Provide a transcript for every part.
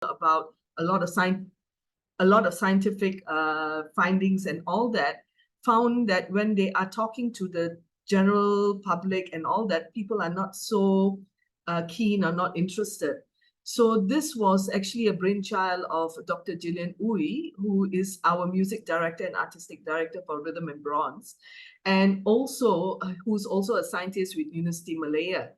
about a lot of scientific findings and all that, found that when they are talking to the general public and all that, people are not so keen or not interested. So this was actually a brainchild of Dr. Gillian Uy, who is our music director and artistic director for Rhythm and Bronze, and also who's also a scientist with University Malaya.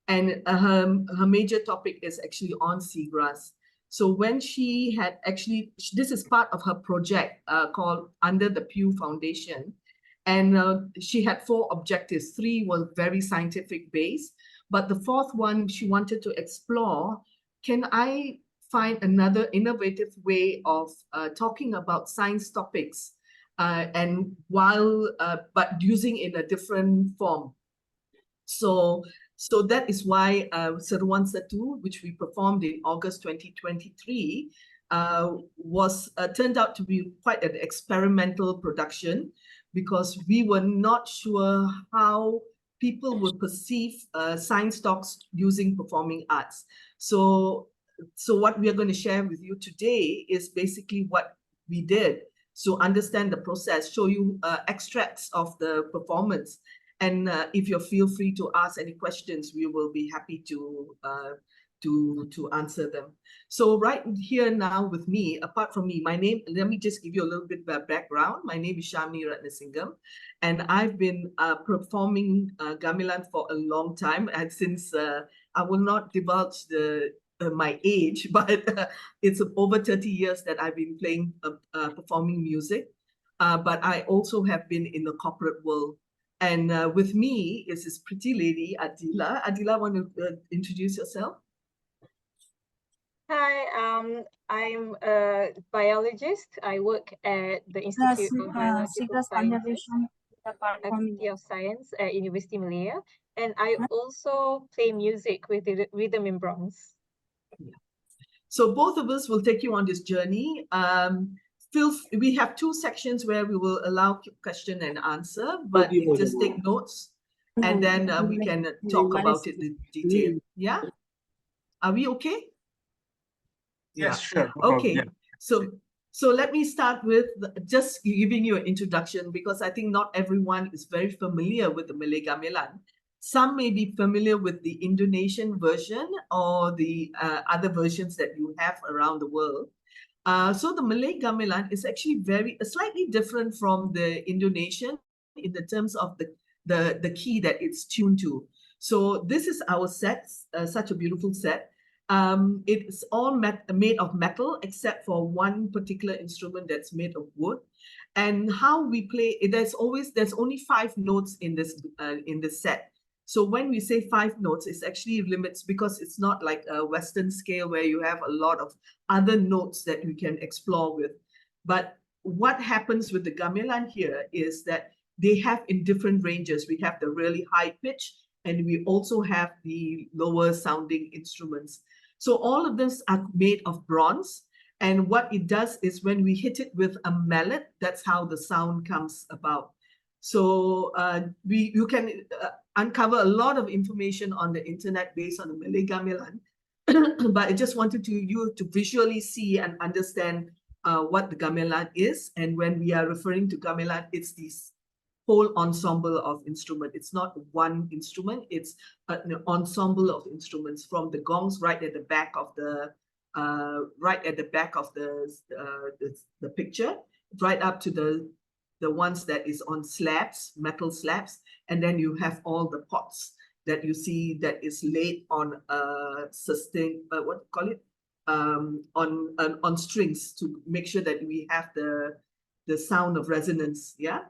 And her major topic is actually on seagrass. So when she had actually, this is part of her project called Under the Pew Foundation. And she had 4 objectives. 3 were very scientific based, but the 4th one, she wanted to explore, can I find another innovative way of talking about science topics and but using in a different form. So that is why Seruan Setu, which we performed in August 2023, was turned out to be quite an experimental production, because we were not sure how people would perceive science talks using performing arts. So what we are going to share with you today is basically what we did. So understand the process, show you extracts of the performance. And if you feel free to ask any questions, we will be happy to answer them. So right here now with me, apart from me, my name, let me just give you a little bit of background. My name is Sharmini Ratnasingam, and I've been performing gamelan for a long time. And since I will not divulge my age, but it's over 30 years that I've been playing, performing music. But I also have been in the corporate world. And with me is this pretty lady, Adila. Adila, want to introduce yourself? Hi, I'm a biologist. I work at the Institute of Biological Sciences, Faculty of Science at University Malaya. And I also play music with the Rhythm and Bronze. Yeah. So both of us will take you on this journey. We have 2 sections where we will allow question and answer, but just take notes, and then we can talk about it in detail. Yeah? Are we okay? Yes, sure. Okay. Yeah. So let me start with just giving you an introduction, because I think not everyone is very familiar with the Malay gamelan. Some may be familiar with the Indonesian version or the other versions that you have around the world. So the Malay gamelan is actually slightly different from the Indonesian in the terms of the key that it's tuned to. So this is our set, such a beautiful set. It's all made of metal except for one particular instrument that's made of wood. And how we play, there's only 5 notes in this set. So when we say 5 notes, it's actually limits, because it's not like a Western scale where you have a lot of other notes that you can explore with. But what happens with the gamelan here is that they have in different ranges. We have the really high pitch, and we also have the lower sounding instruments. So all of this are made of bronze. And what it does is when we hit it with a mallet, that's how the sound comes about. So you can uncover a lot of information on the internet based on the Malay gamelan. But I just wanted you to visually see and understand what the gamelan is. And when we are referring to gamelan, it's this whole ensemble of instruments. It's not one instrument, it's an ensemble of instruments, from the gongs right at the back of the picture, right up to the ones that is on slabs, metal slabs, and then you have all the pots that you see that is laid on on strings to make sure that we have the sound of resonance. Yeah.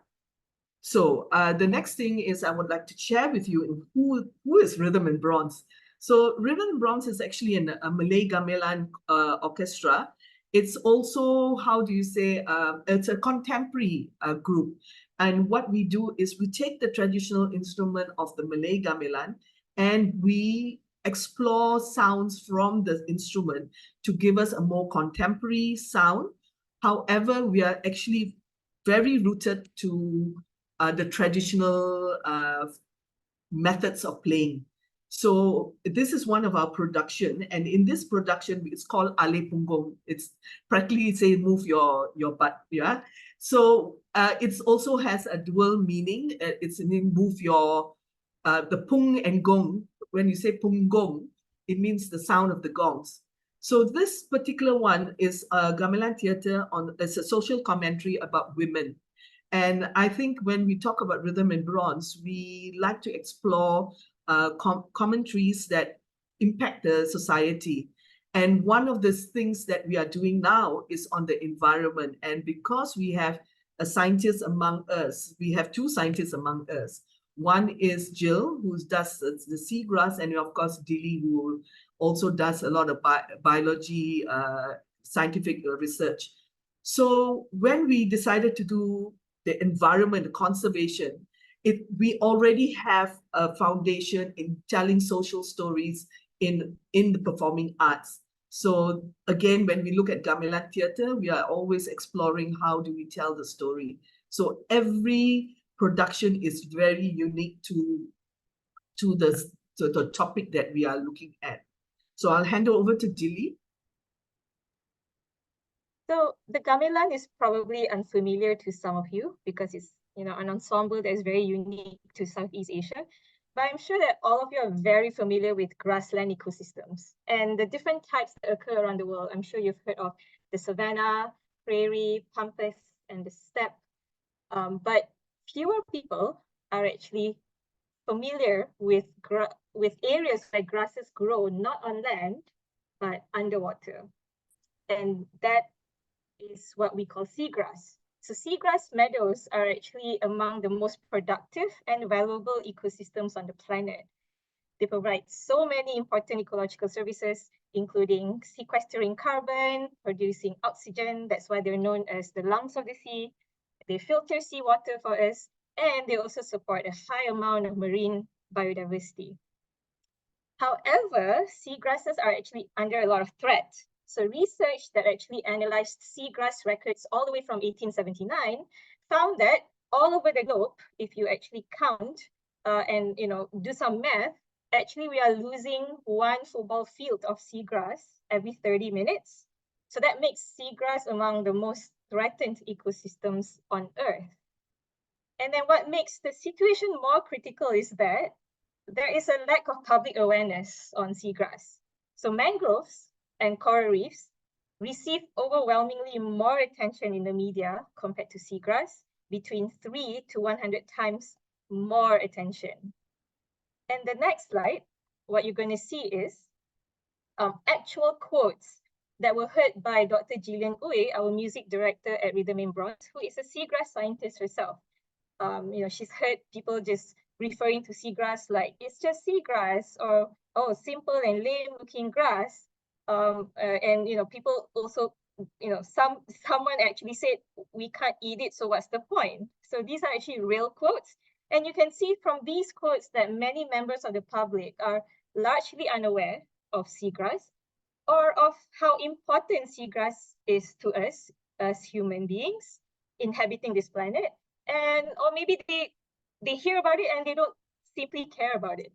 So the next thing is I would like to share with you who is Rhythm and Bronze. So Rhythm and Bronze is actually a Malay gamelan orchestra. It's also, how do you say, it's a contemporary group. And what we do is we take the traditional instrument of the Malay gamelan and we explore sounds from the instrument to give us a more contemporary sound. However, we are actually very rooted to the traditional methods of playing. So this is one of our production, and in this production, it's called Ale Punggong. It's practically say move your butt, yeah. So it also has a dual meaning. It's in move your the pung and gong. When you say punggong, it means the sound of the gongs. So this particular one is a gamelan theatre it's a social commentary about women. And I think when we talk about rhythm and bronze, we like to explore commentaries that impact the society. And one of the things that we are doing now is on the environment. And because we have a scientist among us, we have two scientists among us. One is Jill, who does the seagrass, and of course, Dilly, who also does a lot of biology, scientific research. So when we decided to do the environment conservation, we already have a foundation in telling social stories in the performing arts. So again, when we look at gamelan theatre, we are always exploring how do we tell the story. So every production is very unique to the topic that we are looking at. So I'll hand over to Dilly. So the gamelan is probably unfamiliar to some of you because it's an ensemble that is very unique to Southeast Asia. But I'm sure that all of you are very familiar with grassland ecosystems and the different types that occur around the world. I'm sure you've heard of the savanna, prairie, pampas, and the steppe. But fewer people are actually familiar with areas where grasses grow not on land, but underwater. And that is what we call seagrass. So seagrass meadows are actually among the most productive and valuable ecosystems on the planet. They provide so many important ecological services, including sequestering carbon, producing oxygen. That's why they're known as the lungs of the sea. They filter seawater for us, and they also support a high amount of marine biodiversity. However, seagrasses are actually under a lot of threat. So research that actually analyzed seagrass records all the way from 1879 found that all over the globe, if you actually count and do some math, actually we are losing 1 football field of seagrass every 30 minutes. So that makes seagrass among the most threatened ecosystems on Earth. And then what makes the situation more critical is that there is a lack of public awareness on seagrass. So mangroves and coral reefs receive overwhelmingly more attention in the media compared to seagrass, between 3 to 100 times more attention. And the next slide, what you're going to see is actual quotes that were heard by Dr. Gillian Uy, our music director at Rhythm and Bronze, who is a seagrass scientist herself. She's heard people just referring to seagrass like it's just seagrass, or simple and lame looking grass. And people also, someone actually said we can't eat it, so what's the point? So these are actually real quotes, and you can see from these quotes that many members of the public are largely unaware of seagrass or of how important seagrass is to us as human beings inhabiting this planet. And or maybe they hear about it and they don't simply care about it.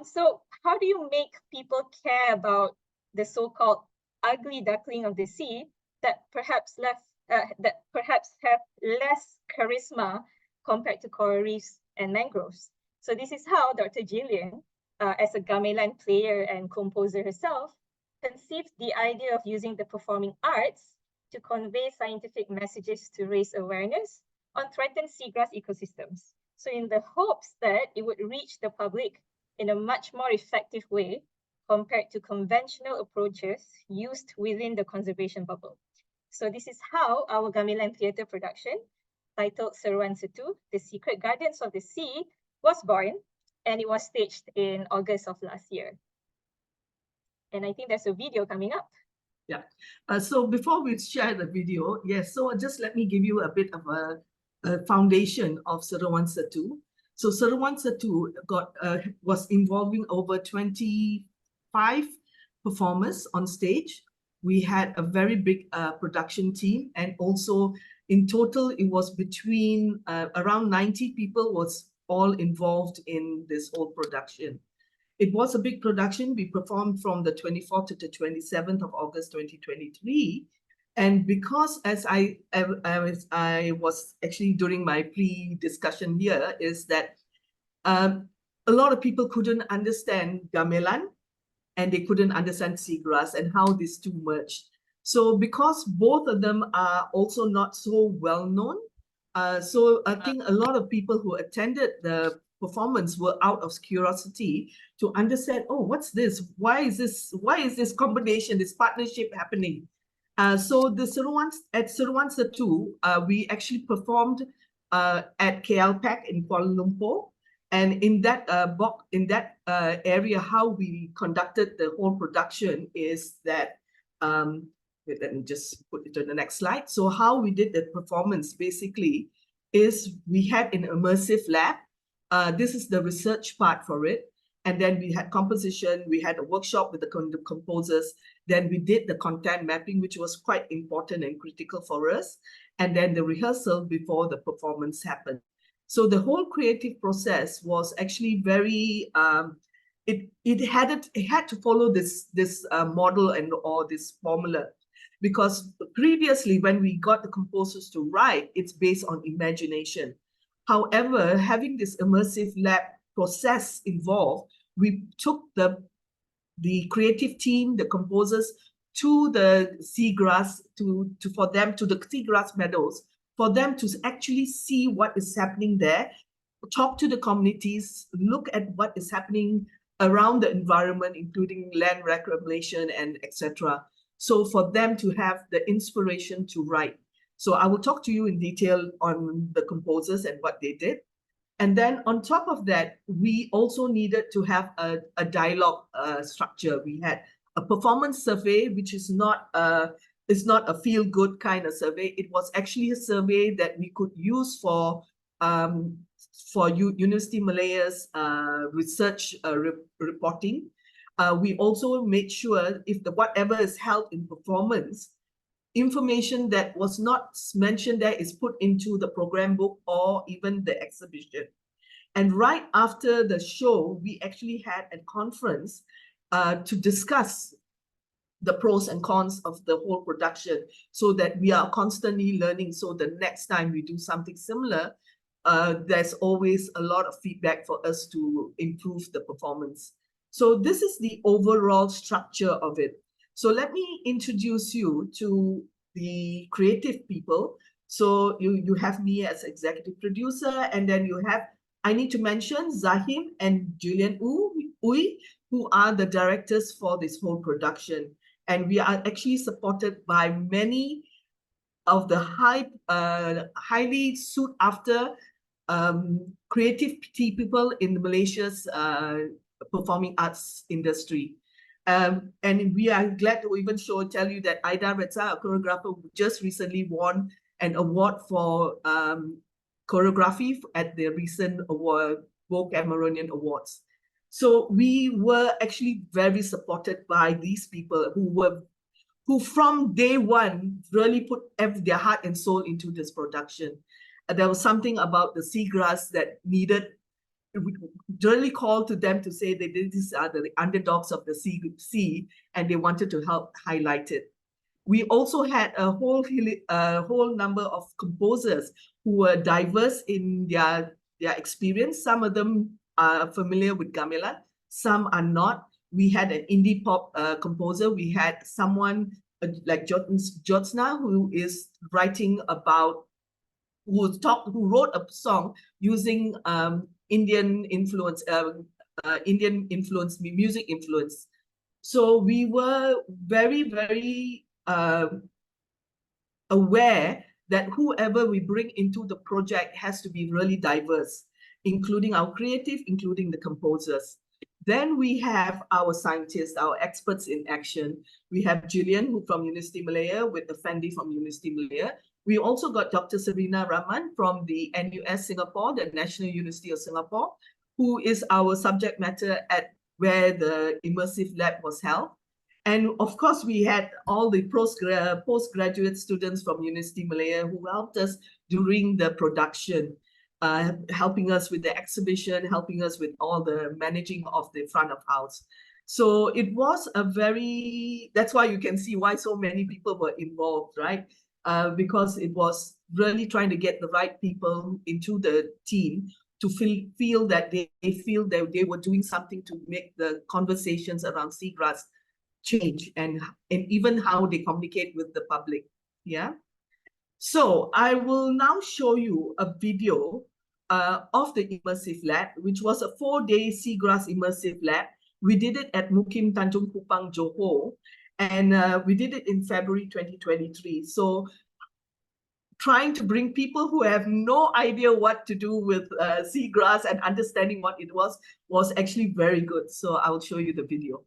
So how do you make people care about the so-called ugly duckling of the sea that perhaps have less charisma compared to coral reefs and mangroves? So this is how Dr. Gillian, as a gamelan player and composer herself, conceived the idea of using the performing arts to convey scientific messages to raise awareness on threatened seagrass ecosystems. So in the hopes that it would reach the public in a much more effective way compared to conventional approaches used within the conservation bubble. So this is how our gamelan theatre production, titled Seruan Setu, The Secret Guardians of the Sea, was born, and it was staged in August of last year. And I think there's a video coming up. Yeah. So before we share the video, yes, so just let me give you a bit of a foundation of Seruan Setu. So Seruan Setu was involving over 25 performers on stage. We had a very big production team, and also in total it was between around 90 people was all involved in this whole production. It was a big production. We performed from the 24th to the 27th of August 2023. And because as I was actually during my pre-discussion here, is that a lot of people couldn't understand gamelan and they couldn't understand seagrass and how these two merged. So because both of them are also not so well known, so I think a lot of people who attended the performance were out of curiosity to understand, oh, what's this? Why is this combination, this partnership happening? So the Seruan Setu, we actually performed at KLPAC in Kuala Lumpur. And in that area, how we conducted the whole production is that, let me just put it to the next slide. So how we did the performance basically is we had an immersive lab. This is the research part for it. And then we had composition, we had a workshop with the composers. Then we did the content mapping, which was quite important and critical for us. And then the rehearsal before the performance happened. So the whole creative process was actually very, it had to follow this model or this formula, because previously when we got the composers to write, it's based on imagination. However, having this immersive lab process involved, we took the creative team, the composers, to the seagrass, to the seagrass meadows, for them to actually see what is happening there, talk to the communities, look at what is happening around the environment, including land reclamation and etc. So for them to have the inspiration to write. So I will talk to you in detail on the composers and what they did. And then on top of that, we also needed to have a dialogue structure. We had a performance survey, which is not a feel-good kind of survey. It was actually a survey that we could use for University Malaya's research reporting. We also made sure if whatever is held in performance, information that was not mentioned there is put into the program book or even the exhibition. And right after the show, we actually had a conference to discuss the pros and cons of the whole production, so that we are constantly learning. So the next time we do something similar, there's always a lot of feedback for us to improve the performance. So this is the overall structure of it. So let me introduce you to the creative people. So you have me as executive producer, and then you have, I need to mention Zahim and Julian Uy, who are the directors for this whole production. And we are actually supported by many of the highly sought after creative people in Malaysia's performing arts industry. And we are glad to even tell you that Aida Reza, a choreographer, just recently won an award for choreography at the recent award, Vogue Cameroonian Awards. So we were actually very supported by these people who from day one really put their heart and soul into this production. There was something about the seagrass that needed, really called to them to say that these are the underdogs of the sea, and they wanted to help highlight it. We also had a whole number of composers who were diverse in their experience. Some of them are familiar with gamelan, some are not. We had an indie pop composer. We had someone like Jyotsna, who is writing about, who wrote a song using Indian influence, music influence. So we were very, very aware that whoever we bring into the project has to be really diverse, including our creative, including the composers. Then we have our scientists, our experts in action. We have Julian, who from University Malaya, with Effendi from University Malaya. We also got Dr. Sarina Rahman from the NUS Singapore, the National University of Singapore, who is our subject matter at where the immersive lab was held. And of course, we had all the postgraduate students from University Malaya who helped us during the production. helping us with the exhibition, helping us with all the managing of the front of house. So it was a very, that's why you can see why so many people were involved, right? Because it was really trying to get the right people into the team to feel that they feel that they were doing something to make the conversations around seagrass change, and even how they communicate with the public. Yeah. So I will now show you a video of the immersive lab, which was a 4-day seagrass immersive lab. We did it at Mukim Tanjung Kupang, Johor, and we did it in February 2023. So trying to bring people who have no idea what to do with seagrass and understanding what it was actually very good. So I'll show you the video.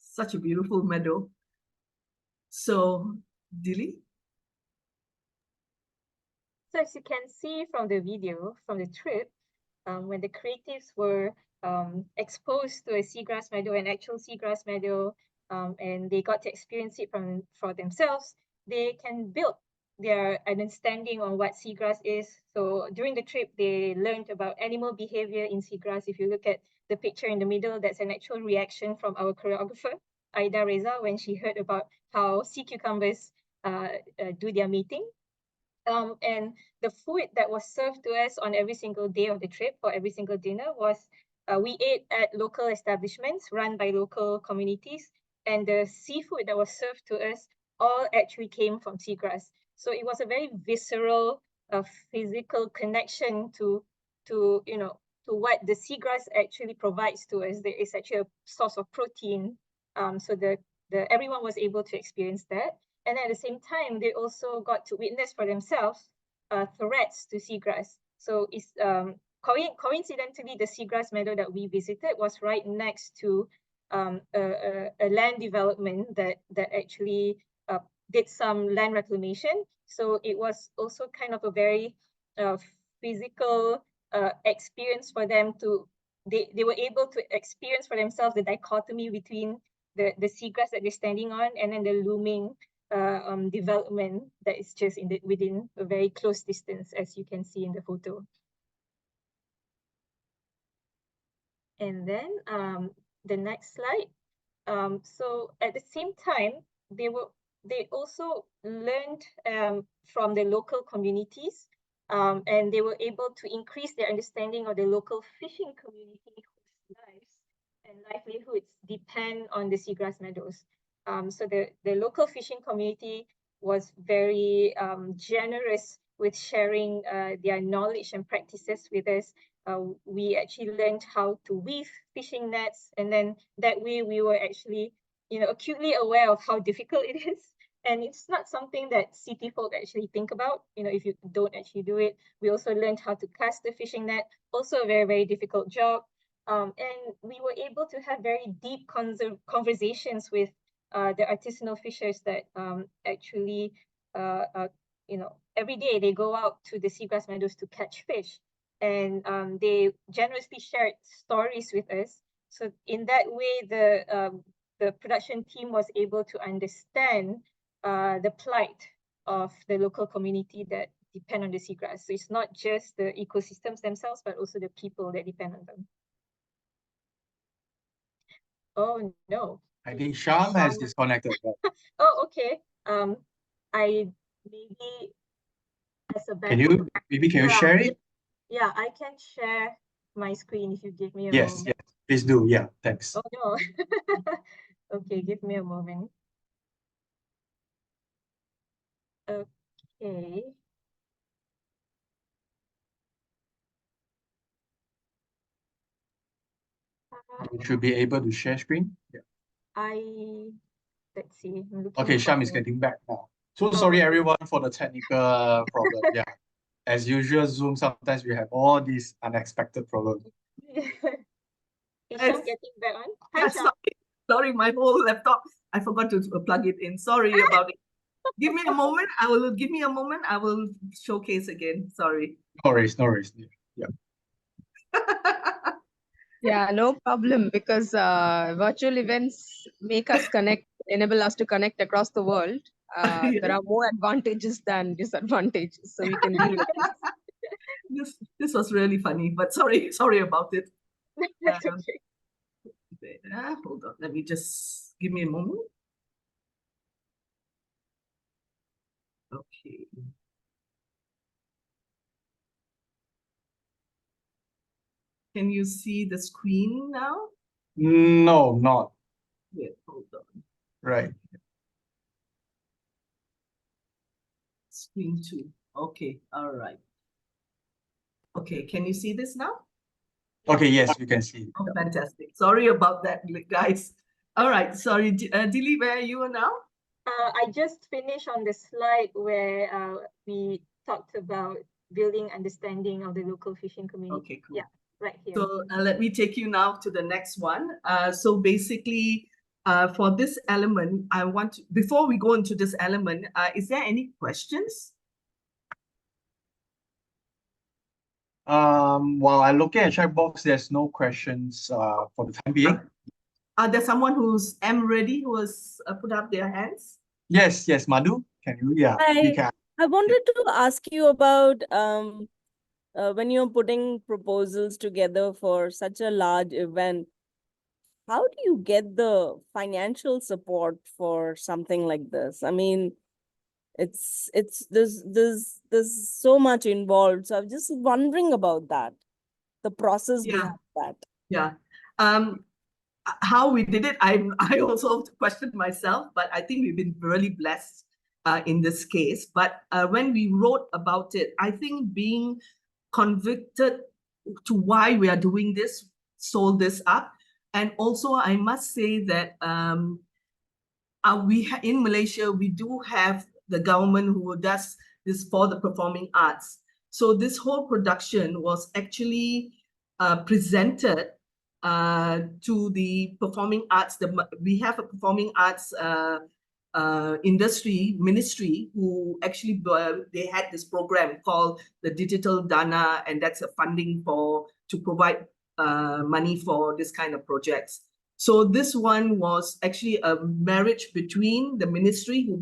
Such a beautiful meadow. So, Dilly? So as you can see from the video, from the trip, when the creatives were exposed to a seagrass meadow, an actual seagrass meadow, and they got to experience it for themselves, they can build their understanding on what seagrass is. So during the trip, they learned about animal behavior in seagrass. If you look at the picture in the middle, that's an actual reaction from our choreographer, Aida Reza, when she heard about how sea cucumbers do their mating. And the food that was served to us on every single day of the trip, or every single dinner, was we ate at local establishments run by local communities, and the seafood that was served to us all actually came from seagrass. So it was a very visceral, physical connection to what the seagrass actually provides to us. There is actually a source of protein. So everyone was able to experience that. And at the same time, they also got to witness for themselves threats to seagrass. So it's coincidentally, the seagrass meadow that we visited was right next to a land development that actually did some land reclamation. So it was also kind of a very physical experience for them to, they were able to experience for themselves the dichotomy between the seagrass that they're standing on and then the looming development that is just within a very close distance, as you can see in the photo. And then the next slide. So at the same time, they also learned from the local communities, and they were able to increase their understanding of the local fishing community whose lives and livelihoods depend on the seagrass meadows. So the local fishing community was very generous with sharing their knowledge and practices with us. We actually learned how to weave fishing nets, and then that way we were actually, acutely aware of how difficult it is. And it's not something that city folk actually think about, if you don't actually do it. We also learned how to cast the fishing net, also a very, very difficult job. And we were able to have very deep conversations with the artisanal fishers that actually, every day they go out to the seagrass meadows to catch fish. And they generously shared stories with us. So in that way, the production team was able to understand the plight of the local community that depend on the seagrass. So it's not just the ecosystems themselves, but also the people that depend on them. Oh no. I think Sharm has disconnected. Oh, okay. I maybe as a Can you share it? Yeah, I can share my screen if you give me a moment. Yes, please do. Yeah, thanks. Oh no. Okay, give me a moment. Okay. You should be able to share screen. Yeah. Let's see. Okay, Sharm is getting back now. So sorry everyone for the technical problem. Yeah. As usual, Zoom, sometimes we have all these unexpected problems. Is Sharm getting back on? Hi, Sharm. Sorry, my whole laptop, I forgot to plug it in. Sorry about it. Give me a moment. I will showcase again. Sorry. No worries. Yeah. Yeah, no problem, because virtual events make us enable us to connect across the world. There are more advantages than disadvantages, so we can deal with this. This was really funny, but sorry about it. That's okay. Hold on, let me just give me a moment. Okay. Can you see the screen now? No, not. Wait, hold on. Right. Screen 2. Okay, all right. Okay, can you see this now? Okay, yes, we can see. Oh, fantastic. Sorry about that, guys. All right, sorry. Dilly, where are you now? I just finished on the slide where we talked about building understanding of the local fishing community. Okay, cool. Yeah, right here. So let me take you now to the next one. So basically, for this element, I want to, before we go into this element, is there any questions? While I look at chat box, there's no questions for the time being. Are there someone who's ready who has put up their hands? Yes, Madhu, can you? Yeah, you can. I wanted to ask you about when you're putting proposals together for such a large event, how do you get the financial support for something like this? I mean, there's so much involved. So I'm just wondering about that, the process behind that. Yeah. How we did it, I also questioned myself, but I think we've been really blessed in this case. But when we wrote about it, I think being convicted to why we are doing this, sold this up. And also, I must say that in Malaysia, we do have the government who does this for the performing arts. So this whole production was actually presented to the performing arts. We have a performing arts ministry who actually they had this program called the Digital Dana, and that's a funding to provide money for this kind of projects. So this one was actually a marriage between the ministry who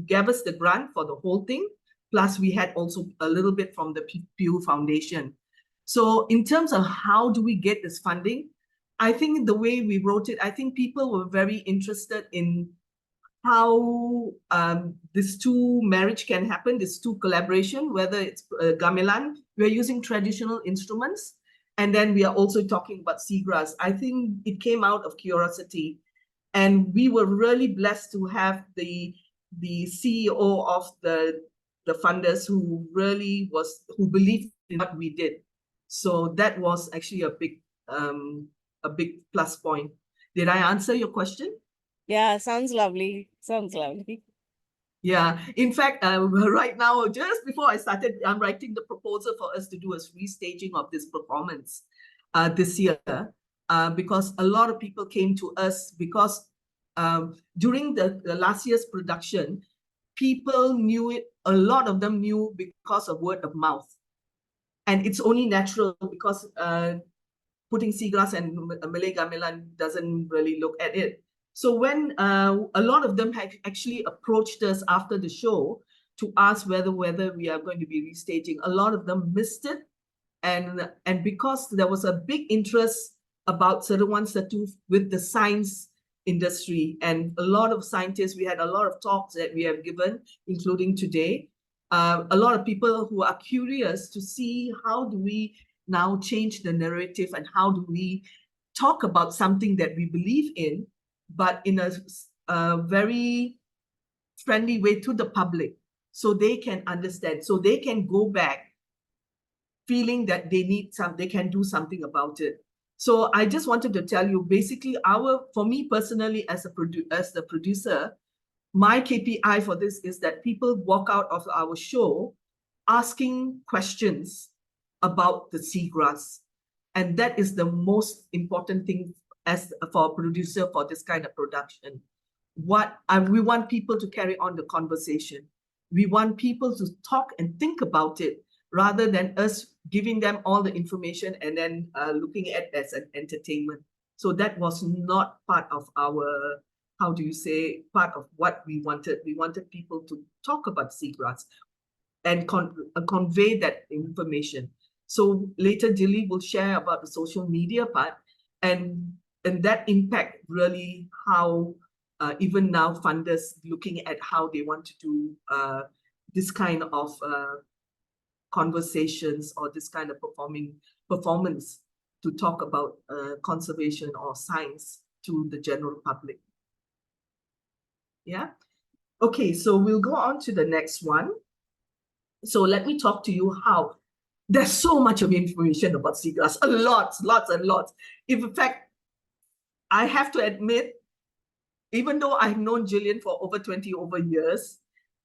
gave us the grant for the whole thing, plus we had also a little bit from the Pew Foundation. So in terms of how do we get this funding, I think the way we wrote it, I think people were very interested in how this two marriage can happen, this two collaboration, whether it's gamelan, we're using traditional instruments, and then we are also talking about seagrass. I think it came out of curiosity, and we were really blessed to have the the CEO of the funders who really believed in what we did. So that was actually a big plus point. Did I answer your question? Yeah, sounds lovely. Sounds lovely. Yeah, in fact, right now, just before I started, I'm writing the proposal for us to do a restaging of this performance this year, because a lot of people came to us because during the last year's production, people knew it, a lot of them knew because of word of mouth. And it's only natural because putting Seagrass and Malay gamelan doesn't really look at it. So when a lot of them had actually approached us after the show to ask whether we are going to be restaging, a lot of them missed it. And because there was a big interest about Seruan Setu with the science industry, and a lot of scientists, we had a lot of talks that we have given, including today. A lot of people who are curious to see how do we now change the narrative and how do we talk about something that we believe in, but in a very friendly way to the public, so they can understand, so they can go back feeling that they can do something about it. So I just wanted to tell you, basically, for me personally, as the producer, my KPI for this is that people walk out of our show asking questions about the seagrass. And that is the most important thing for a producer for this kind of production. We want people to carry on the conversation. We want people to talk and think about it rather than us giving them all the information and then looking at it as an entertainment. So that was not part of our, part of what we wanted. We wanted people to talk about seagrass and convey that information. So later, Dilly will share about the social media part, and that impact really how even now funders looking at how they want to do this kind of conversations or this kind of performance to talk about conservation or science to the general public. Yeah. Okay, so we'll go on to the next one. So let me talk to you how there's so much of information about seagrass, lots and lots. In fact, I have to admit, even though I've known Gillian for over 20 years,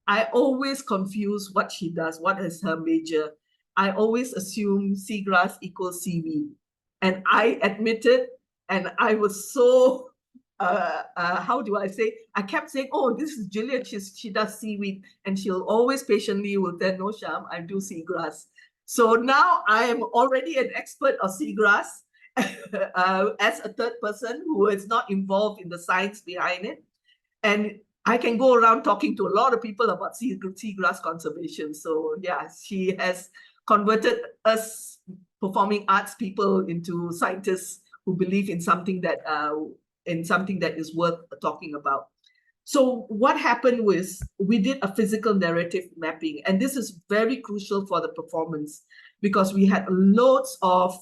I always confuse what she does, what is her major. I always assume seagrass equals seaweed. And I admitted, and I was so, how do I say? I kept saying, oh, this is Gillian, she does seaweed. And she'll always patiently will tell, no, Sharm, I do seagrass. So now I am already an expert of seagrass as a third person who is not involved in the science behind it. And I can go around talking to a lot of people about seagrass conservation. So yeah, she has converted us performing arts people into scientists who believe in something that is worth talking about. So what happened was we did a physical narrative mapping, and this is very crucial for the performance because we had loads of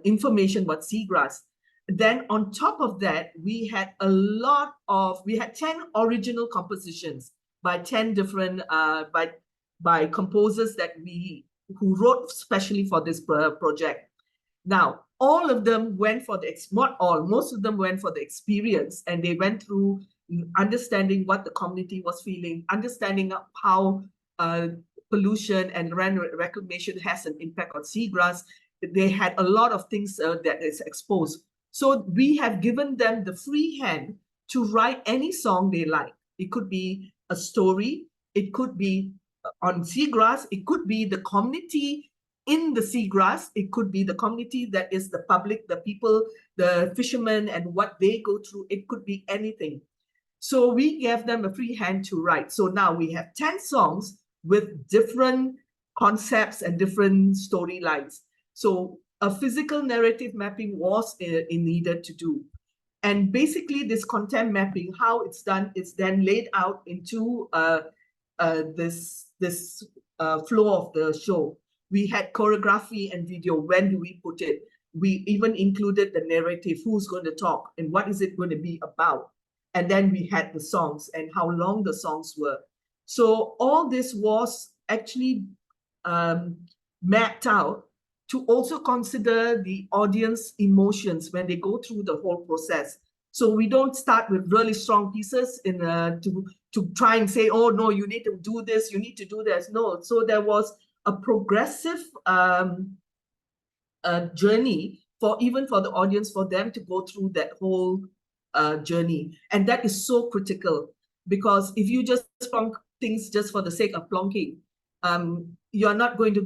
information about seagrass. Then on top of that, we had 10 original compositions by 10 different, by composers who wrote specially for this project. Now, all of them went for most of them went for the experience, and they went through understanding what the community was feeling, understanding how pollution and land reclamation has an impact on seagrass. They had a lot of things that is exposed. So we have given them the free hand to write any song they like. It could be a story, it could be on seagrass, it could be the community in the seagrass, it could be the community that is the public, the people, the fishermen and what they go through, it could be anything. So we gave them a free hand to write. So now we have 10 songs with different concepts and different storylines. So a physical narrative mapping was needed to do. And basically this content mapping, how it's done, it's then laid out into this flow of the show. We had choreography and video. When do we put it? We even included the narrative, who's going to talk and what is it going to be about. And then we had the songs and how long the songs were. So all this was actually mapped out to also consider the audience emotions when they go through the whole process. So we don't start with really strong pieces in to try and say, oh no, you need to do this, you need to do this. No, so there was a progressive journey even for the audience, for them to go through that whole journey. And that is so critical, because if you just plonk things just for the sake of plonking, you're not going to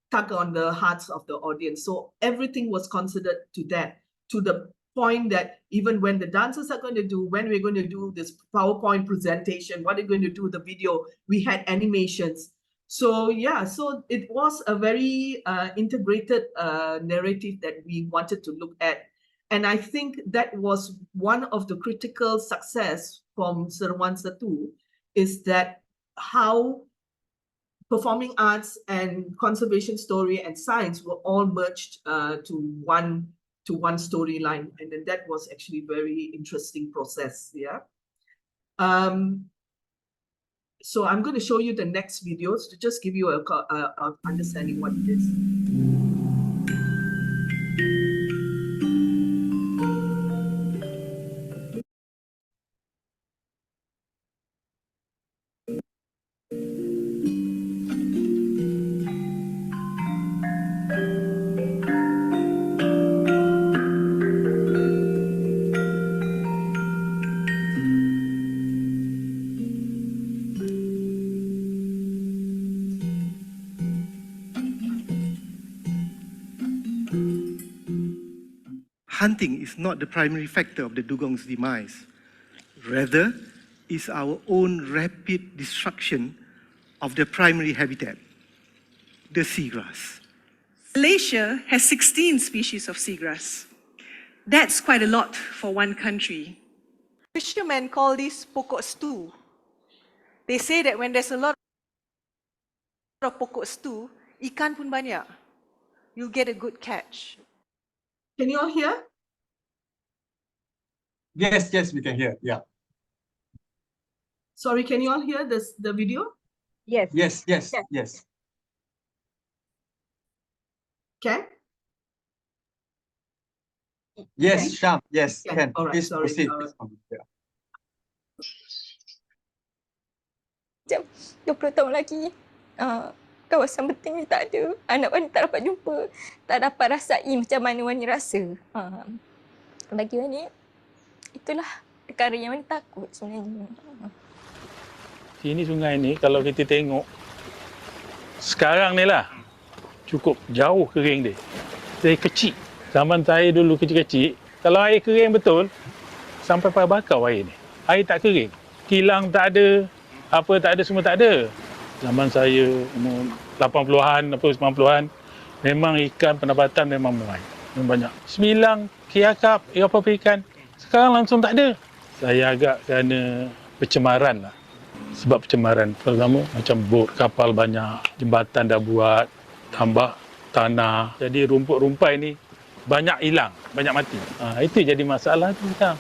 tug on the hearts of the audience. So everything was considered to that, to the point that even when the dancers are going to do, when we're going to do this PowerPoint presentation, what are we going to do, the video, we had animations. So yeah, so it was a very integrated narrative that we wanted to look at. And I think that was one of the critical success from Seruan Setu, is that how performing arts and conservation story and science were all merged to one storyline. And then that was actually very interesting process, yeah. So I'm going to show you the next videos to just give you a understanding what it is. Hunting is not the primary factor of the dugong's demise. Rather, is our own rapid destruction of their primary habitat, the seagrass. Malaysia has 16 species of seagrass. That's quite a lot for one country. Fishermen call this pokok stew. They say that when there's a lot of pokok stew, ikan pun banyak. You'll get a good catch. Can you all hear? Yes, we can hear. Yeah. Sorry, can you all hear the video? Yes. Yes. Can? Yes, Sharm. Yes, Yeah. can. All right, Please sorry. proceed. All right. Yeah. 20 tahun lagi, kawasan beting ni tak ada. Anak Wani tak dapat jumpa, tak dapat rasai macam mana Wani rasa. Bagi Wani, itulah perkara yang Wani takut sebenarnya. Sini sungai ni kalau kita tengok sekarang ni lah cukup jauh kering dia. Dari kecil, zaman saya dulu kecil-kecil, kalau air kering betul sampai pada bakau air ni. Air tak kering, kilang tak ada, apa tak ada, semua tak ada. Zaman saya umur 80-an, 90-an, memang ikan pendapatan memang banyak. Semilang, kiakap, apa-apa ikan. Sekarang langsung tak ada. Saya agak kena pencemaran lah. Sebab pencemaran, pertama macam bot, kapal banyak, jembatan dah buat, tambah tanah. Jadi rumput-rumpai ni banyak hilang, banyak mati. Itu jadi masalah tu sekarang.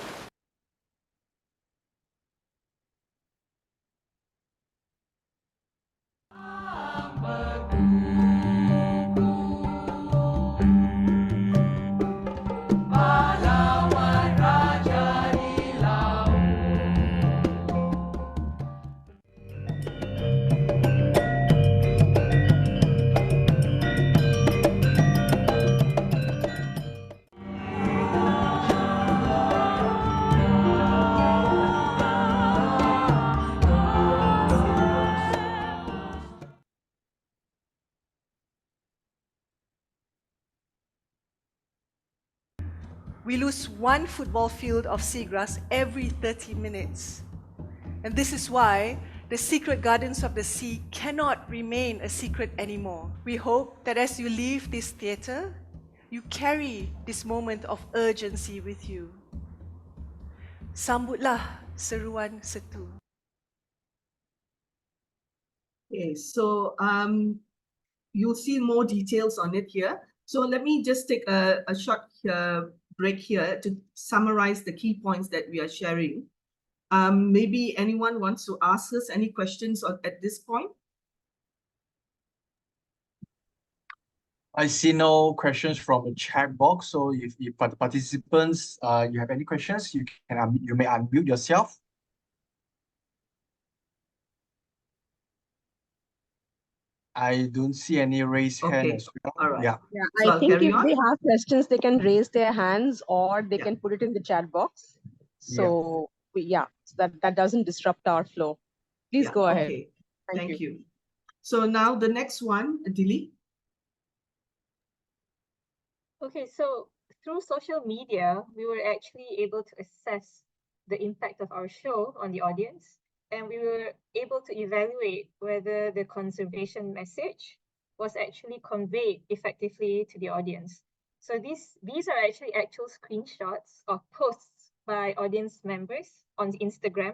We lose one football field of seagrass every 30 minutes. And this is why the secret gardens of the sea cannot remain a secret anymore. We hope that as you leave this theatre, you carry this moment of urgency with you. Sambutlah Seruan Setu. Okay, so you'll see more details on it here. So let me just take a short break here to summarize the key points that we are sharing. Maybe anyone wants to ask us any questions at this point? I see no questions from the chat box. So if participants, you have any questions, you may unmute yourself. I don't see any raised hand as well. All right. Yeah. Yeah, So I I'll think carry if on. they have questions, they can raise their hands or they Yeah. can put it in the chat box. So so that doesn't disrupt our flow. Please Yeah, go ahead. okay. Thank Thank you. you. So now the next one, Dilly. Okay, so through social media, we were actually able to assess the impact of our show on the audience, and we were able to evaluate whether the conservation message was actually conveyed effectively to the audience. So these are actually actual screenshots of posts by audience members on Instagram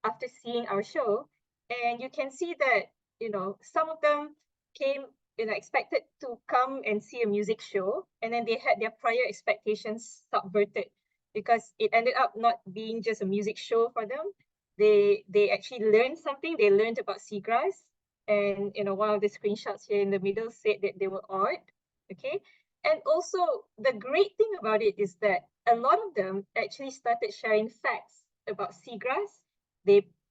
after seeing our show, and you can see that, you know, some of them came, you know, expected to come and see a music show, and then they had their prior expectations subverted because it ended up not being just a music show for them. They actually learned something. They learned about seagrass, and you know, one of the screenshots here in the middle said that they were awed. Okay, and also the great thing about it is that a lot of them actually started sharing facts about seagrass.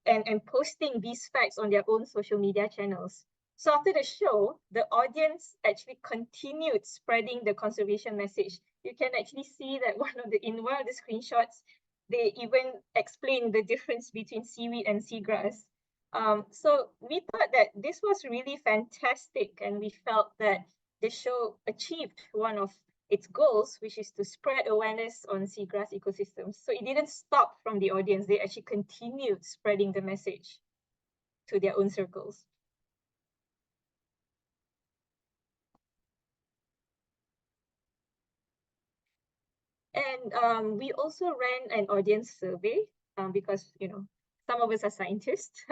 And posting these facts on their own social media channels. So after the show, the audience actually continued spreading the conservation message. You can actually see that in one of the screenshots, they even explain the difference between seaweed and seagrass. So we thought that this was really fantastic, and we felt that the show achieved one of its goals, which is to spread awareness on seagrass ecosystems. So it didn't stop from the audience. They actually continued spreading the message to their own circles. And we also ran an audience survey because, you know, some of us are scientists.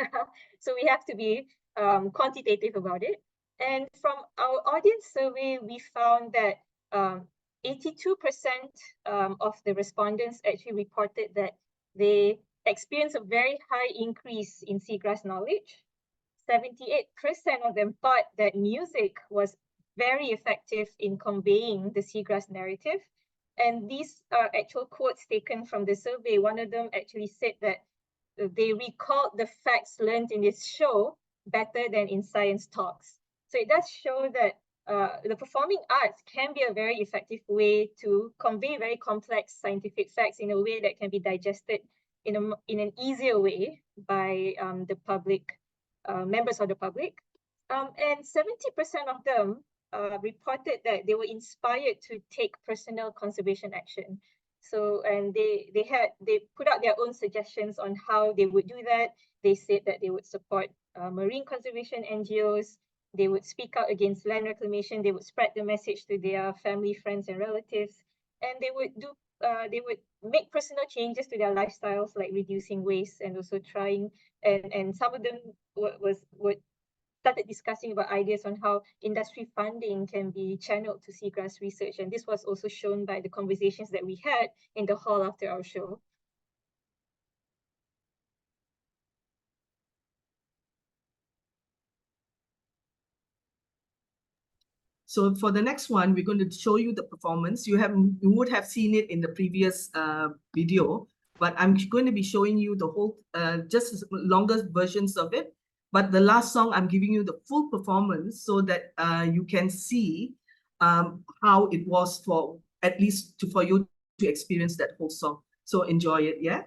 So we have to be quantitative about it. And from our audience survey, we found that 82% of the respondents actually reported that they experienced a very high increase in seagrass knowledge. 78% of them thought that music was very effective in conveying the seagrass narrative. And these are actual quotes taken from the survey. One of them actually said that they recalled the facts learned in this show better than in science talks. So it does show that the performing arts can be a very effective way to convey very complex scientific facts in a way that can be digested in an easier way by the public, members of the public. And 70% of them reported that they were inspired to take personal conservation action. So, and they put out their own suggestions on how they would do that. They said that they would support marine conservation NGOs. They would speak out against land reclamation. They would spread the message to their family, friends, and relatives. And they would make personal changes to their lifestyles, like reducing waste and also trying. And some of them would started discussing about ideas on how industry funding can be channeled to seagrass research. And this was also shown by the conversations that we had in the hall after our show. So for the next one, we're going to show you the performance. You would have seen it in the previous video, but I'm going to be showing you the whole, just longer versions of it. But the last song, I'm giving you the full performance so that you can see how it was for, at least for you to experience that whole song. So enjoy it, yeah?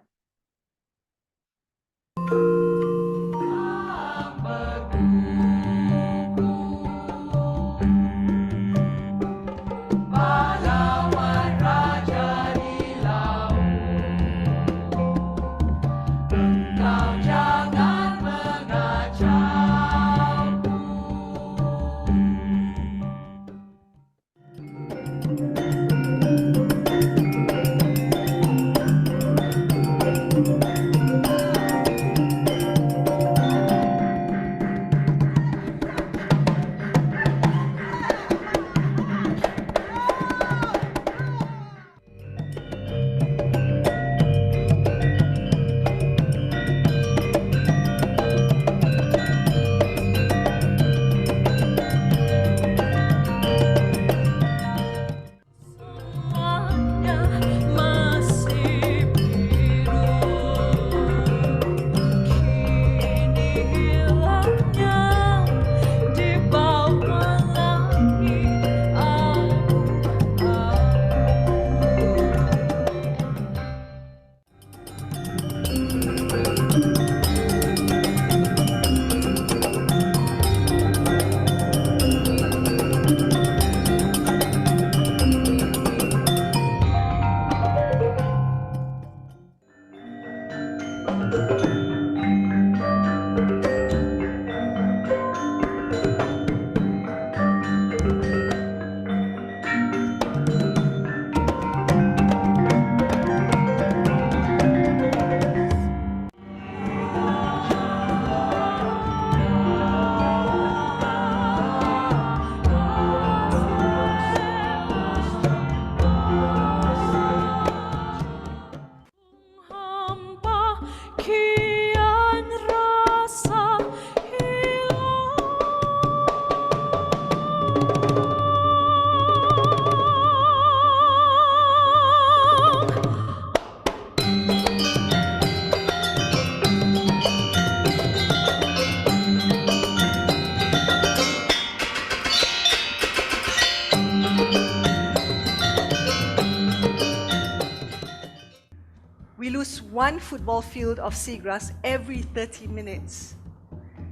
We lose one football field of seagrass every 30 minutes.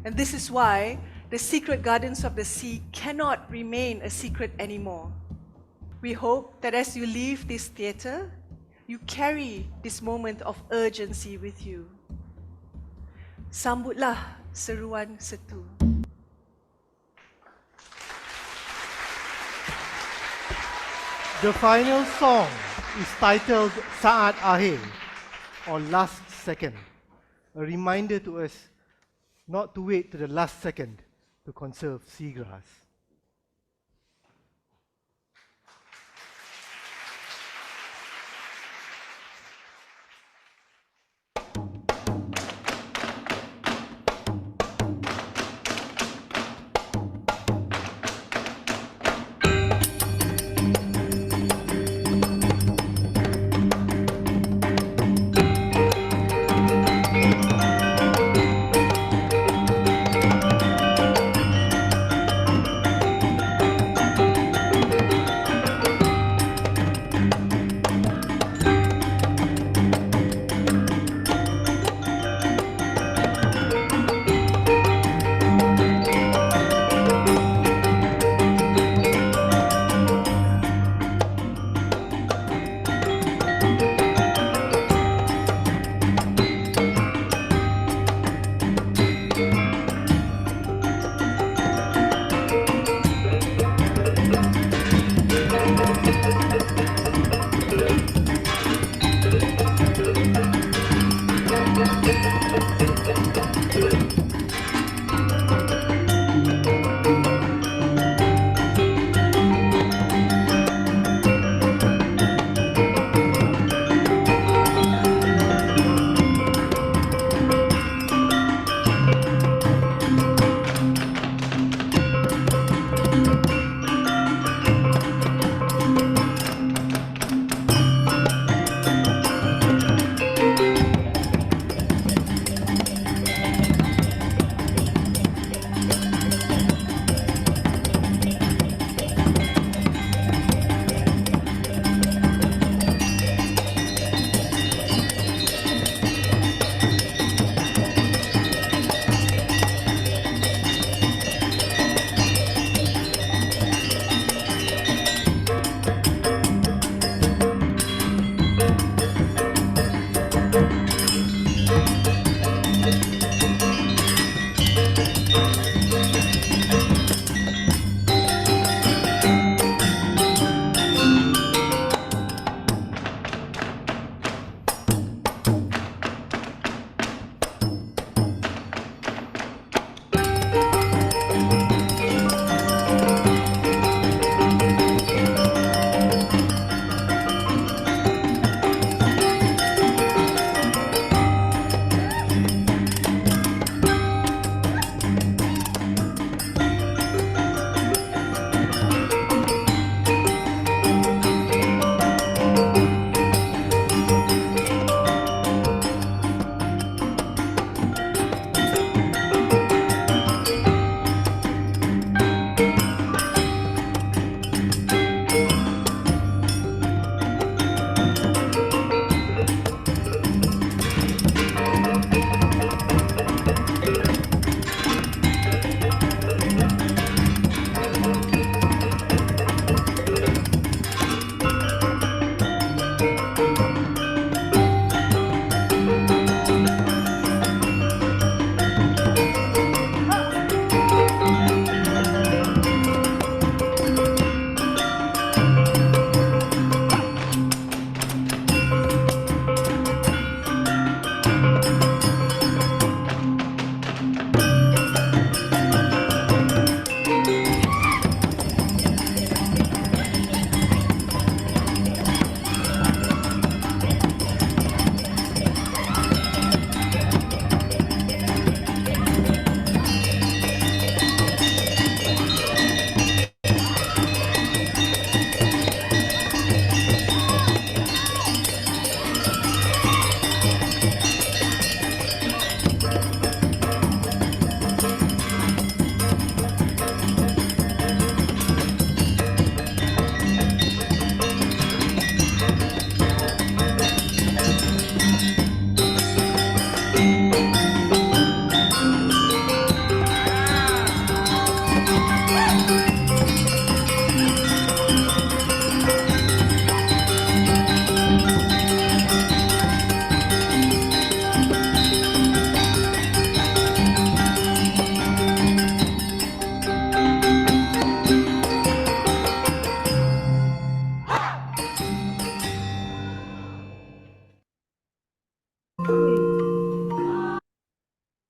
And this is why the secret gardens of the sea cannot remain a secret anymore. We hope that as you leave this theatre, you carry this moment of urgency with you. Sambutlah seruan Setu. The final song is titled Saat Akhir, or Last Second, a reminder to us not to wait to the last second to conserve seagrass.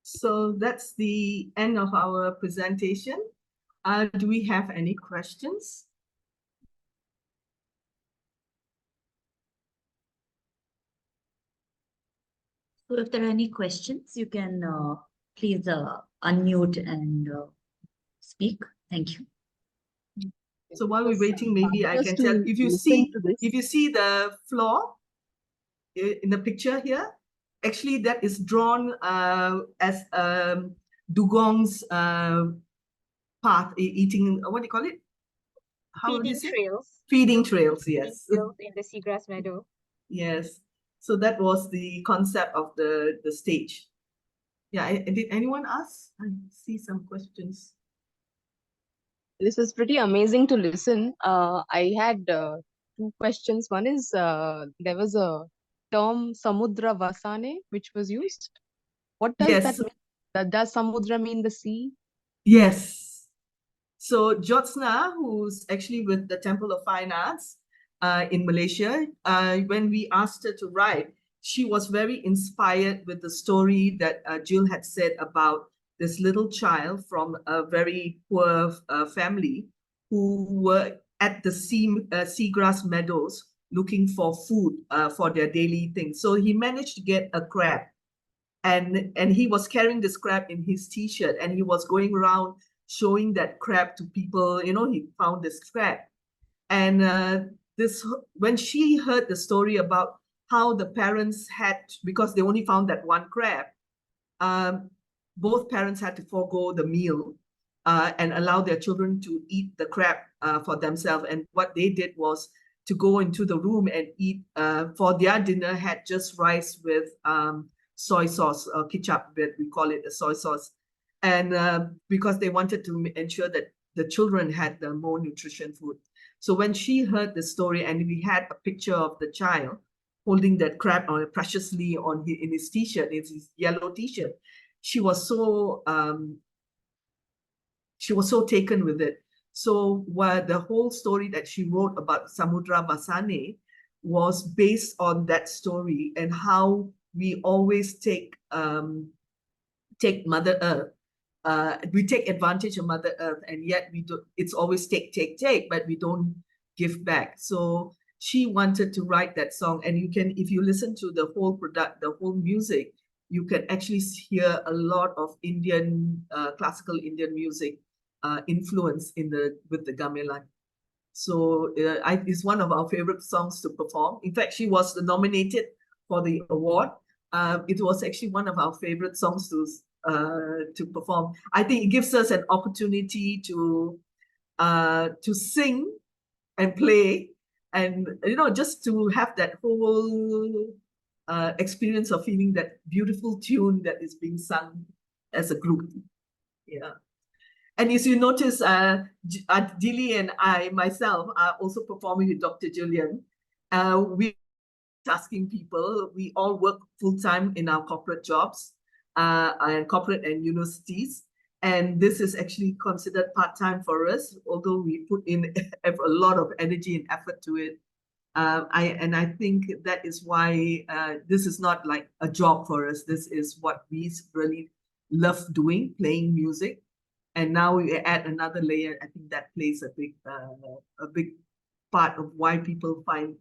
So that's the end of our presentation. Do we have any questions? So if there are any questions, you can please unmute and speak. Thank you. So while we're waiting, maybe I can tell, if you see the floor in the picture here, actually that is drawn as dugong's path, eating, what do you call it? Feeding trails. Feeding trails, yes. Feeding trails in the seagrass meadow. Yes. So that was the concept of the stage. Yeah, did anyone ask? I see some questions. This was pretty amazing to listen. I had two questions. One is there was a term Samudra Vasane which was used. What does that mean? Does Samudra mean the sea? Yes. So Jyotsna, who's actually with the Temple of Fine Arts in Malaysia, when we asked her to write, she was very inspired with the story that Jill had said about this little child from a very poor family who were at the seagrass meadows looking for food for their daily things. So he managed to get a crab, and he was carrying this crab in his t-shirt, and he was going around showing that crab to people. You know, he found this crab. And when she heard the story about how the parents had, because they only found that one crab, both parents had to forego the meal and allow their children to eat the crab for themselves. And what they did was to go into the room and eat, for their dinner, had just rice with soy sauce, or ketchup, but we call it a soy sauce. And because they wanted to ensure that the children had the more nutrition food. So when she heard the story, and we had a picture of the child holding that crab preciously in his t-shirt, it's his yellow t-shirt, she was so taken with it. So the whole story that she wrote about Samudra Vasane was based on that story, and how we always take Mother Earth. We take advantage of Mother Earth, and yet we do. It's always take, but we don't give back. So she wanted to write that song, and you can, if you listen to the whole music, you can actually hear a lot of Indian classical Indian music influence with the gamelan. So it's one of our favorite songs to perform. In fact, she was nominated for the award. It was actually one of our favorite songs to perform. I think it gives us an opportunity to sing and play, and just to have that whole experience of feeling that beautiful tune that is being sung as a group. Yeah. And as you notice, Dilly and I myself are also performing with Dr. Julian. We asking people, we all work full-time in our corporate jobs, and corporate and universities. And this is actually considered part-time for us, although we put in a lot of energy and effort to it. I think that is why this is not like a job for us. This is what we really love doing, playing music. And now we add another layer. I think that plays a big part of why people find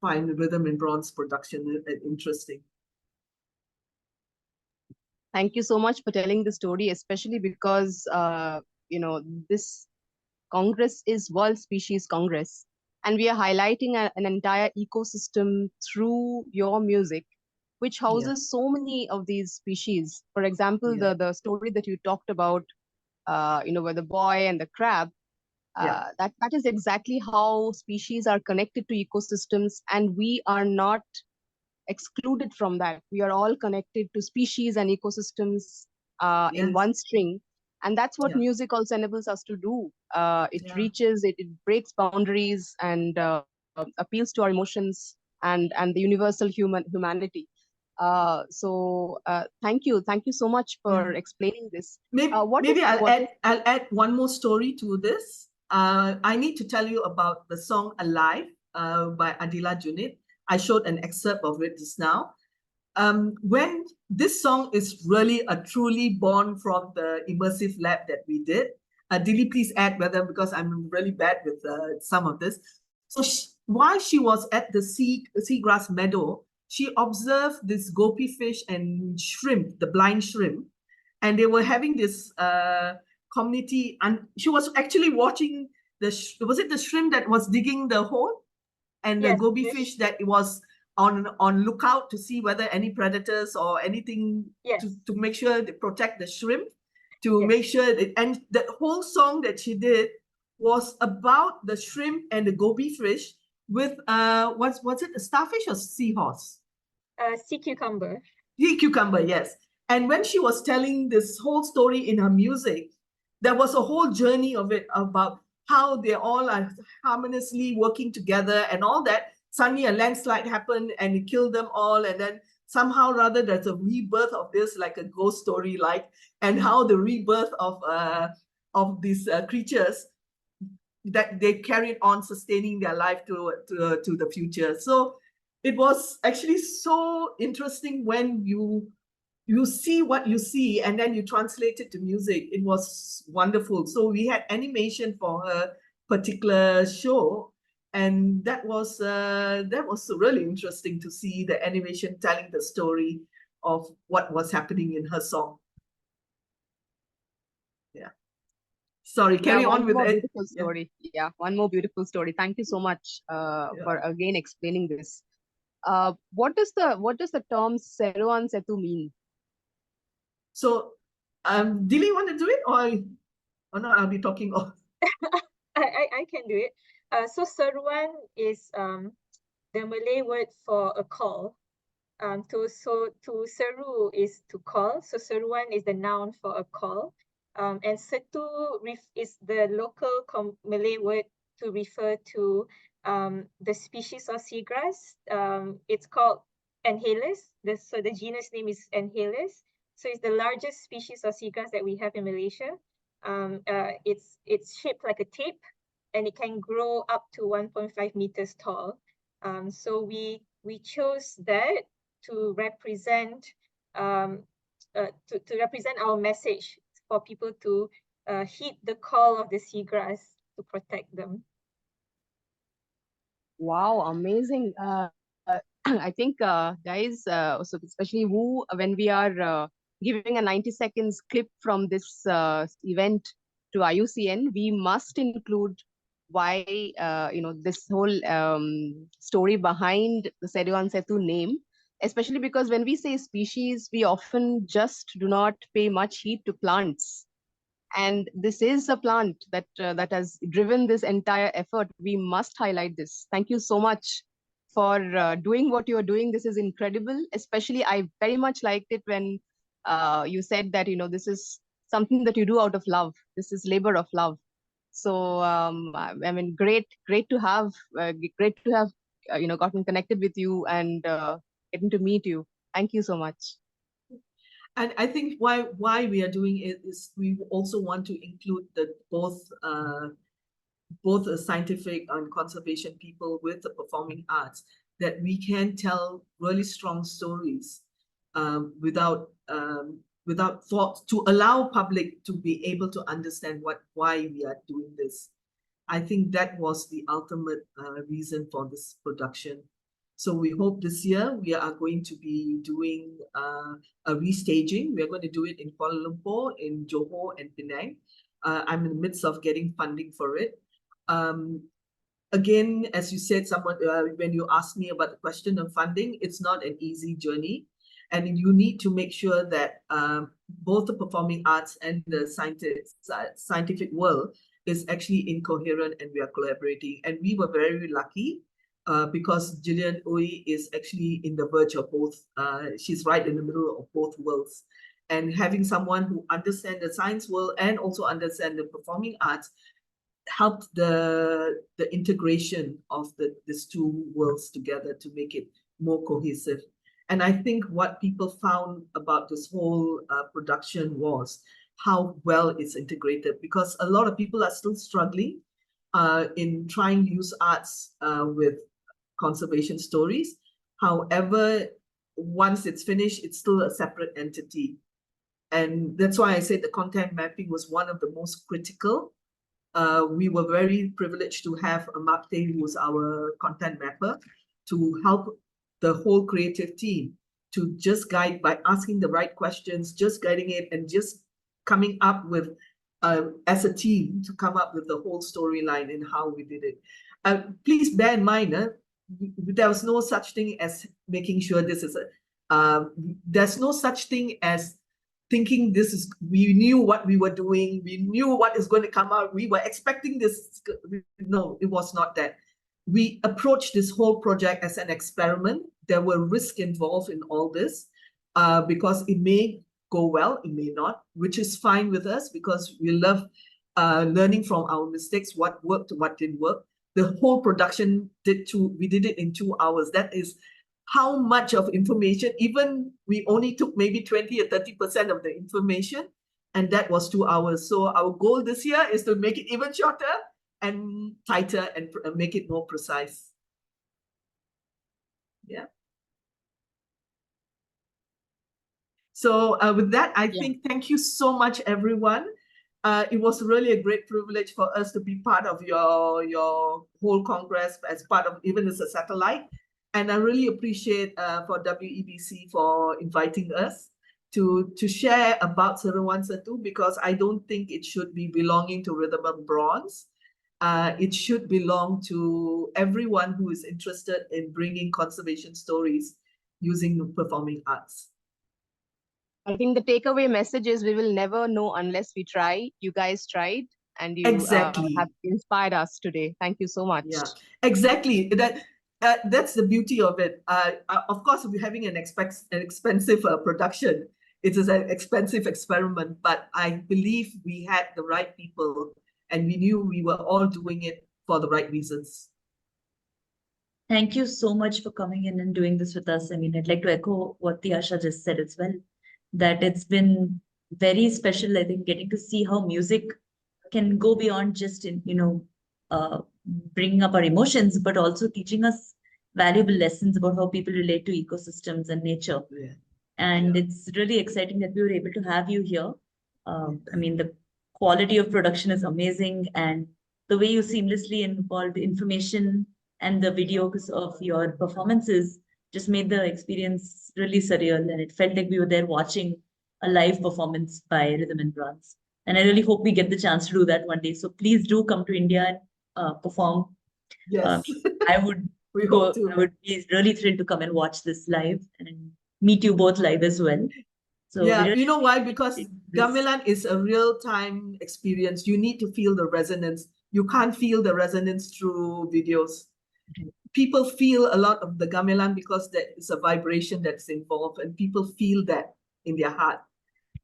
rhythm and bronze production interesting. Thank you so much for telling the story, especially because this Congress is World Species Congress, and we are highlighting an entire ecosystem through your music, which houses so many of these species. For example, the story that you talked about, where the boy and the crab, that is exactly how species are connected to ecosystems, and we are not excluded from that. We are all connected to species and ecosystems in one string, and that's what music also enables us to do. It reaches, it breaks boundaries, and appeals to our emotions and the universal humanity. So thank you so much for explaining this. Maybe I'll add one more story to this. I need to tell you about the song Alive by Adila Junid. I showed an excerpt of it just now. when this song is really a truly born from the immersive lab that we did. Dilly, please add whether, because I'm really bad with some of this. So while she was at the seagrass meadow, she observed this gopi fish and shrimp, the blind shrimp, and they were having this community, and she was actually watching was it the shrimp that was digging the hole, and the gobi fish that was on lookout to see whether any predators or anything to make sure they protect the shrimp, to make sure that, and the whole song that she did was about the shrimp and the gobi fish with what's it, a starfish or seahorse? Sea cucumber. Sea cucumber, yes. And when she was telling this whole story in her music, there was a whole journey of it about how they all are harmoniously working together and all that. Suddenly a landslide happened and it killed them all, and then somehow rather there's a rebirth of this, like a ghost story, like, and how the rebirth of these creatures, that they carried on sustaining their life to the future. So it was actually so interesting when you see what you see and then you translate it to music. It was wonderful. So we had animation for her particular show, and that was really interesting to see the animation telling the story of what was happening in her song. Yeah. Sorry, carry on with it. Beautiful story. Yeah, one more beautiful story. Thank you so much for again explaining this. What does the term Seruan Setu mean? So, Dilly, want to do it, or no? I'll be talking. I can do it. So Seruan is the Malay word for a call. To seru is to call. So Seruan is the noun for a call. And Setu is the local Malay word to refer to the species of seagrass. It's called Anheles. So the genus name is Anheles. So it's the largest species of seagrass that we have in Malaysia. It's shaped like a tape, and it can grow up to 1.5 meters tall. So we chose that to represent to represent our message for people to heed the call of the seagrass to protect them. Wow, amazing. I think guys, so especially Wu, when we are giving a 90 seconds clip from this event to IUCN, we must include why this whole story behind the Seruan Setu name, especially because when we say species, we often just do not pay much heed to plants. And this is a plant that that has driven this entire effort. We must highlight this. Thank you so much for doing what you are doing. This is incredible. Especially, I very much liked it when you said that this is something that you do out of love. This is labor of love. So I mean, great to have gotten connected with you and getting to meet you. Thank you so much. And I think why we are doing it is we also want to include both scientific and conservation people with the performing arts, that we can tell really strong stories without thought, to allow public to be able to understand why we are doing this. I think that was the ultimate reason for this production. So we hope this year we are going to be doing a restaging. We are going to do it in Kuala Lumpur, in Johor, and Penang. I'm in the midst of getting funding for it. Again, as you said, when you asked me about the question of funding, it's not an easy journey. And you need to make sure that both the performing arts and the scientific world is actually incoherent, and we are collaborating. And we were very lucky because Gillian Ooi is actually in the verge of both. She's right in the middle of both worlds. And having someone who understands the science world and also understands the performing arts helped the integration of these two worlds together to make it more cohesive. And I think what people found about this whole production was how well it's integrated, because a lot of people are still struggling in trying to use arts with conservation stories. However, once it's finished, it's still a separate entity. And that's why I said the content mapping was one of the most critical. We were very privileged to have Mapte, who was our content mapper, to help the whole creative team to just guide by asking the right questions, just guiding it and just coming up with, as a team, to come up with the whole storyline and how we did it. Please bear in mind, there was no such thing as making sure this is there's no such thing as thinking this is, we knew what we were doing, we knew what is going to come out, we were expecting this. No, it was not that. We approached this whole project as an experiment. There were risks involved in all this, because it may go well, it may not, which is fine with us because we love learning from our mistakes, what worked, what didn't work. The whole production we did it in 2 hours. That is how much of information, even we only took maybe 20 or 30% of the information, and that was 2 hours. So our goal this year is to make it even shorter and tighter and make it more precise. Yeah. So with that, I think thank you so much, everyone. It was really a great privilege for us to be part of your whole Congress as part of, even as a satellite. And I really appreciate for WEBC for inviting us to share about Seruan Setu, because I don't think it should be belonging to Rhythm and Bronze. It should belong to everyone who is interested in bringing conservation stories using performing arts. I think the takeaway message is we will never know unless we try. You guys tried, and you Exactly. have inspired us today. Thank you so much. Yeah, exactly. That's the beauty of it. Of course, we're having an expensive production. It is an expensive experiment, but I believe we had the right people and we knew we were all doing it for the right reasons. Thank you so much for coming in and doing this with us. I mean, I'd like to echo what Tiasha just said as well, that it's been very special, I think, getting to see how music can go beyond just, bringing up our emotions, but also teaching us valuable lessons about how people relate to ecosystems and nature. Yeah. And it's really exciting that we were able to have you here. I mean, the quality of production is amazing, and the way you seamlessly involved information and the videos of your performances just made the experience really surreal, and it felt like we were there watching a live performance by Rhythm and Bronze. And I really hope we get the chance to do that one day. So please do come to India and perform. Yes. I would I would be really thrilled to come and watch this live and meet you both live as well. So yeah, really, you know why? Because gamelan is a real-time experience. You need to feel the resonance. You can't feel the resonance through videos. People feel a lot of the gamelan because there is a vibration that's involved, and people feel that in their heart.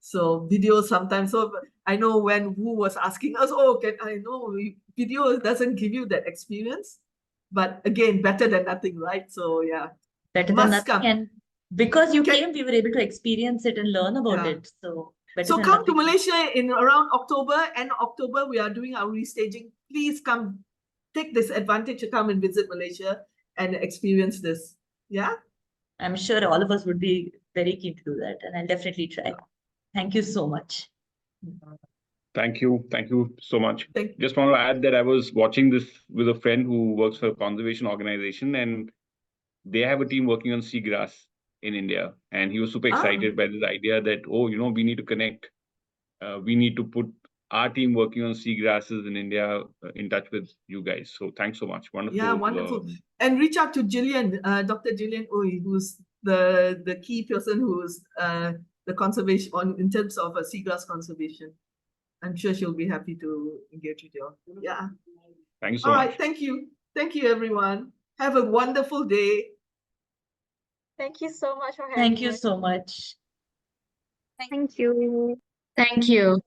So video sometimes, so I know when Wu was asking us, oh, I know video doesn't give you that experience, but again, better than nothing, right? So yeah. Better than nothing. And because you came, we were able to experience it and learn about it. So come to Malaysia in around October, end of October, we are doing our restaging. Please come, take this advantage to come and visit Malaysia and experience this. Yeah. I'm sure all of us would be very keen to do that, and I'll definitely try. Thank you so much. Thank you. Thank you so much. Just want to add that I was watching this with a friend who works for a conservation organization, and they have a team working on seagrass in India. And he was super excited by this idea that, oh, we need to connect. We need to put our team working on seagrasses in India in touch with you guys. So thanks so much. Wonderful. Yeah, wonderful. And reach out to Gillian, Dr. Gillian Uy, who's the key person who's the conservation in terms of seagrass conservation. I'm sure she'll be happy to engage with you. Yeah. Thank you so much. All right. Thank you. Thank you, everyone. Have a wonderful day. Thank you so much for having us. Thank you so much. Thank you. Thank you.